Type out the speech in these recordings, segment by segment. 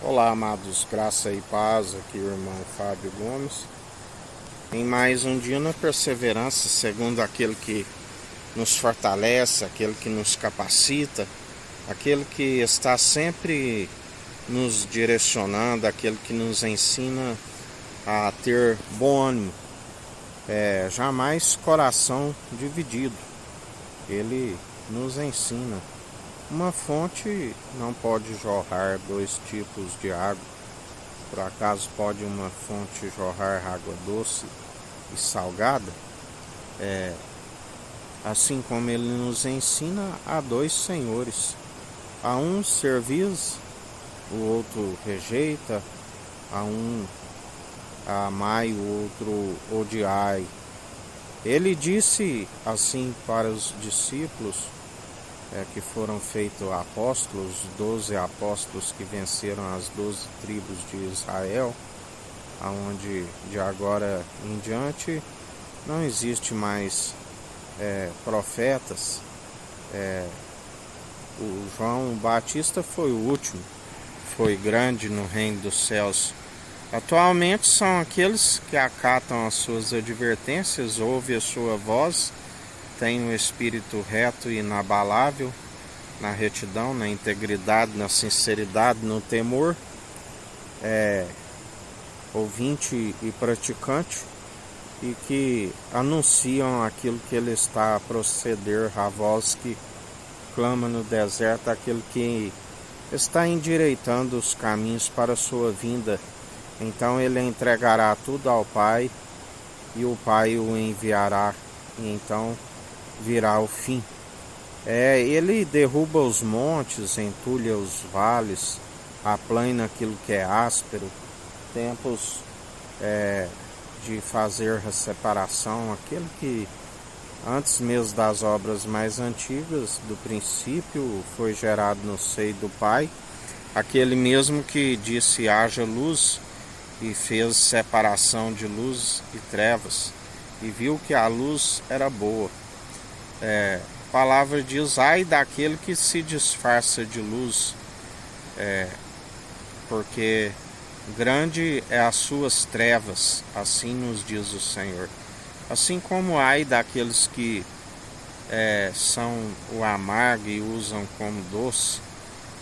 Olá, amados, graça e paz, aqui o irmão Fábio Gomes. Em mais um dia na perseverança, segundo aquele que nos fortalece, aquele que nos capacita, aquele que está sempre nos direcionando, aquele que nos ensina a ter bom ânimo, jamais coração dividido. Ele nos ensina. Uma fonte não pode jorrar dois tipos de água. Por acaso pode uma fonte jorrar água doce e salgada? Assim como ele nos ensina, há dois senhores. A um servis, o outro rejeita. A um amai, o outro odiai. Ele disse assim para os discípulos que foram feitos apóstolos, 12 apóstolos que venceram as 12 tribos de Israel, aonde de agora em diante não existe mais profetas. O João Batista foi o último, foi grande no reino dos céus. Atualmente são aqueles que acatam as suas advertências, ouvem a sua voz, têm um espírito reto e inabalável, na retidão, na integridade, na sinceridade, no temor, ouvinte e praticante, e que anunciam aquilo que ele está a proceder, a voz que clama no deserto, aquele que está endireitando os caminhos para a sua vinda. Então ele entregará tudo ao Pai, e o Pai o enviará, e então virá o fim. Ele derruba os montes, entulha os vales, aplana aquilo que é áspero, tempos de fazer a separação, aquele que antes mesmo das obras mais antigas, do princípio, foi gerado no seio do Pai, aquele mesmo que disse haja luz e fez separação de luz e trevas, e viu que a luz era boa. A palavra diz, ai daquele que se disfarça de luz, porque grande é as suas trevas, assim nos diz o Senhor. Assim como ai daqueles que são o amargo e usam como doce,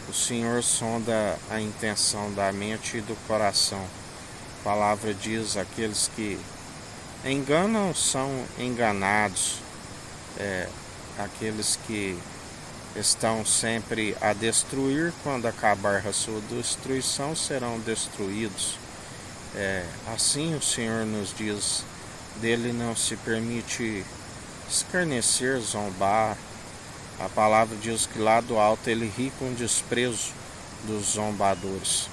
o Senhor sonda a intenção da mente e do coração. A palavra diz, aqueles que enganam são enganados, aqueles que estão sempre a destruir, quando acabar a sua destruição, serão destruídos. Assim o Senhor nos diz, dele não se permite escarnecer, zombar. A palavra diz que lá do alto ele ri com desprezo dos zombadores.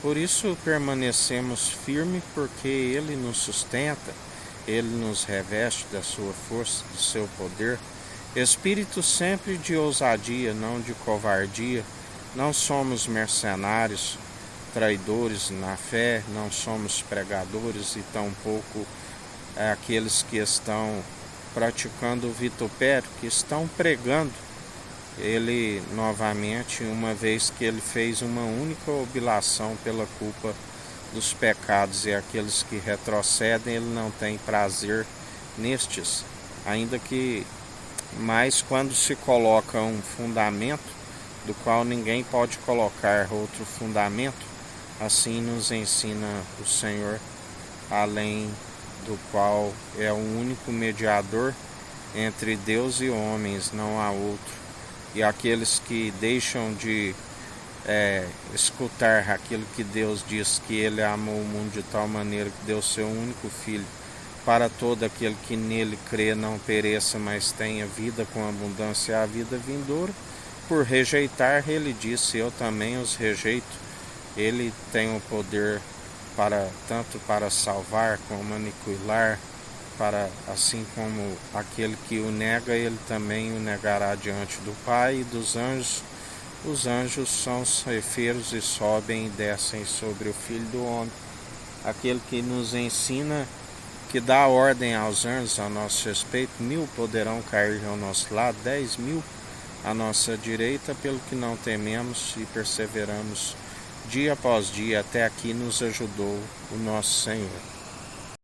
Por isso permanecemos firmes, porque ele nos sustenta, ele nos reveste da sua força, do seu poder. Espírito sempre de ousadia, não de covardia. Não somos mercenários, traidores na fé, não somos pregadores e tampouco aqueles que estão praticando o vitupério, que estão pregando ele novamente, uma vez que ele fez uma única oblação pela culpa dos pecados, e aqueles que retrocedem ele não tem prazer nestes, ainda que mas quando se coloca um fundamento do qual ninguém pode colocar outro fundamento, assim nos ensina o Senhor, além do qual é o único mediador entre Deus e homens, não há outro. E aqueles que deixam de escutar aquilo que Deus diz, que ele amou o mundo de tal maneira que deu seu único filho, para todo aquele que nele crê não pereça, mas tenha vida com abundância, a vida vindoura. Por rejeitar, ele disse, eu também os rejeito. Ele tem o poder tanto para salvar como aniquilar, assim como aquele que o nega, ele também o negará diante do Pai e dos anjos. Os anjos são ceifeiros e sobem e descem sobre o Filho do Homem. Aquele que nos ensina, que dá ordem aos anjos a nosso respeito, 1000 poderão cair ao nosso lado, 10.000 à nossa direita, pelo que não tememos e perseveramos dia após dia, até aqui nos ajudou o nosso Senhor.